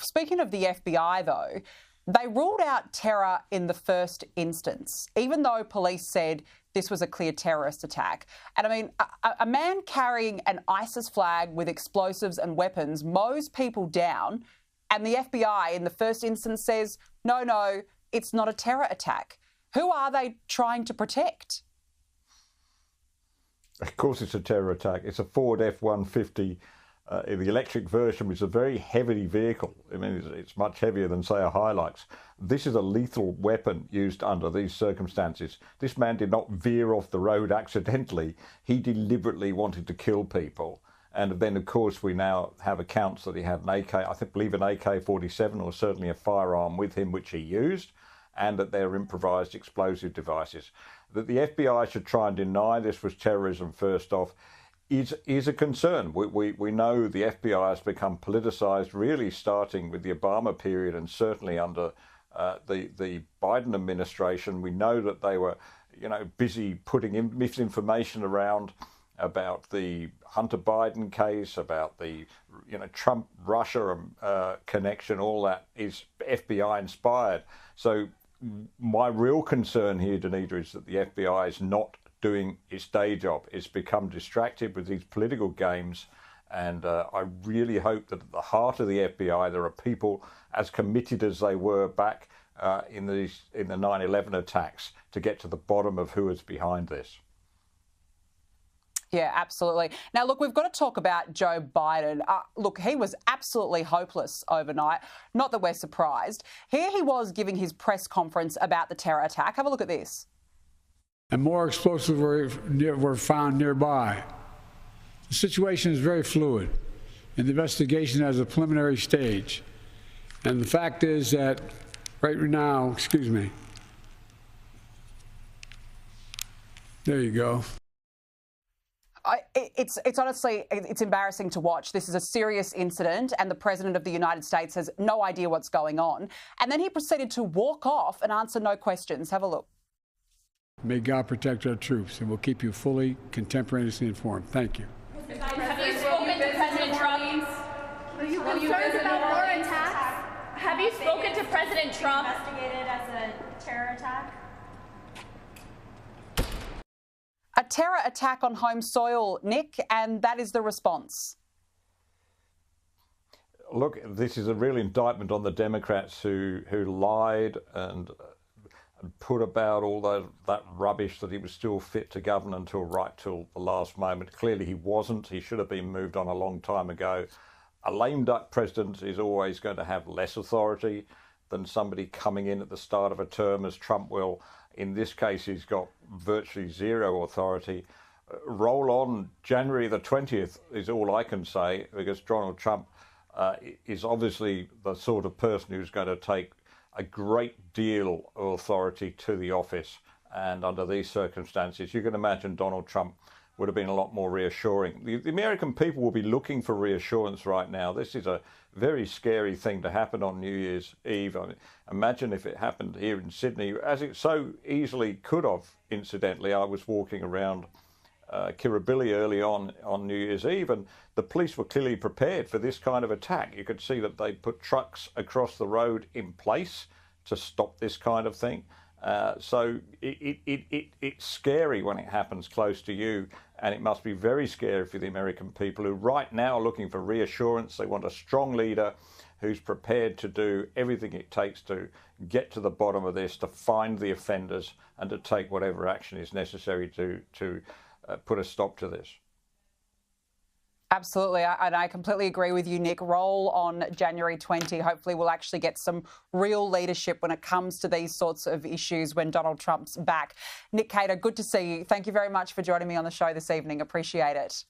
speaking of the FBI, though, they ruled out terror in the first instance, even though police said this was a clear terrorist attack. And I mean, a man carrying an ISIS flag with explosives and weapons mows people down, and the FBI in the first instance says, no, it's not a terror attack. Who are they trying to protect? Of course it's a terror attack. It's a Ford F-150 in the electric version, which is a very heavy vehicle. I mean, it's much heavier than, say, a Hilux. This is a lethal weapon used under these circumstances. This man did not veer off the road accidentally. He deliberately wanted to kill people. And then, of course, we now have accounts that he had an believe an AK-47 or certainly a firearm with him, which he used, and that they're improvised explosive devices. That the FBI should try and deny this was terrorism first off is a concern. We know the FBI has become politicized, really starting with the Obama period and certainly under the Biden administration. We know that they were, busy putting misinformation around about the Hunter Biden case, about the, Trump-Russia connection. All that is FBI inspired. So my real concern here, Danica, is that the FBI is not doing its day job. It's become distracted with these political games, and I really hope that at the heart of the FBI there are people as committed as they were back in the 9/11 attacks to get to the bottom of who is behind this. Yeah, absolutely. Now, look, we've got to talk about Joe Biden. Look, he was absolutely hopeless overnight. Not that we're surprised. Here he was giving his press conference about the terror attack. Have a look at this. And more explosives were found nearby. The situation is very fluid, and the investigation has a preliminary stage. And the fact is that right now, there you go. It's honestly, it's embarrassing to watch. This is a serious incident, and the President of the United States has no idea what's going on. And then he proceeded to walk off and answer no questions. Have a look. May God protect our troops, and we'll keep you fully, contemporaneously informed. Thank you. Have you spoken to President Trump? Are you concerned about more attacks? Have you spoken to President Trump? Investigated as a terror attack? A terror attack on home soil, Nick, and that is the response. Look, this is a real indictment on the Democrats who lied and put about all that rubbish that he was still fit to govern until the last moment. Clearly he wasn't. He should have been moved on a long time ago. A lame duck president is always going to have less authority than somebody coming in at the start of a term, as Trump will. In this case, he's got virtually zero authority. Roll on January the 20th is all I can say, because Donald Trump is obviously the sort of person who's going to take a great deal of authority to the office. And under these circumstances, you can imagine Donald Trump would have been a lot more reassuring. The American people will be looking for reassurance right now. This is a very scary thing to happen on New Year's Eve. I mean, imagine if it happened here in Sydney, as it so easily could have, incidentally. I was walking around Kirribilli early on New Year's Eve, and the police were clearly prepared for this kind of attack. You could see that they put trucks across the road in place to stop this kind of thing. So it's scary when it happens close to you, and it must be very scary for the American people who right now are looking for reassurance. They want a strong leader who's prepared to do everything it takes to get to the bottom of this, to find the offenders, and to take whatever action is necessary to put a stop to this. Absolutely, and I completely agree with you, Nick. Roll on January 20. Hopefully we'll actually get some real leadership when it comes to these sorts of issues when Donald Trump's back. Nick Cater, good to see you. Thank you very much for joining me on the show this evening. Appreciate it.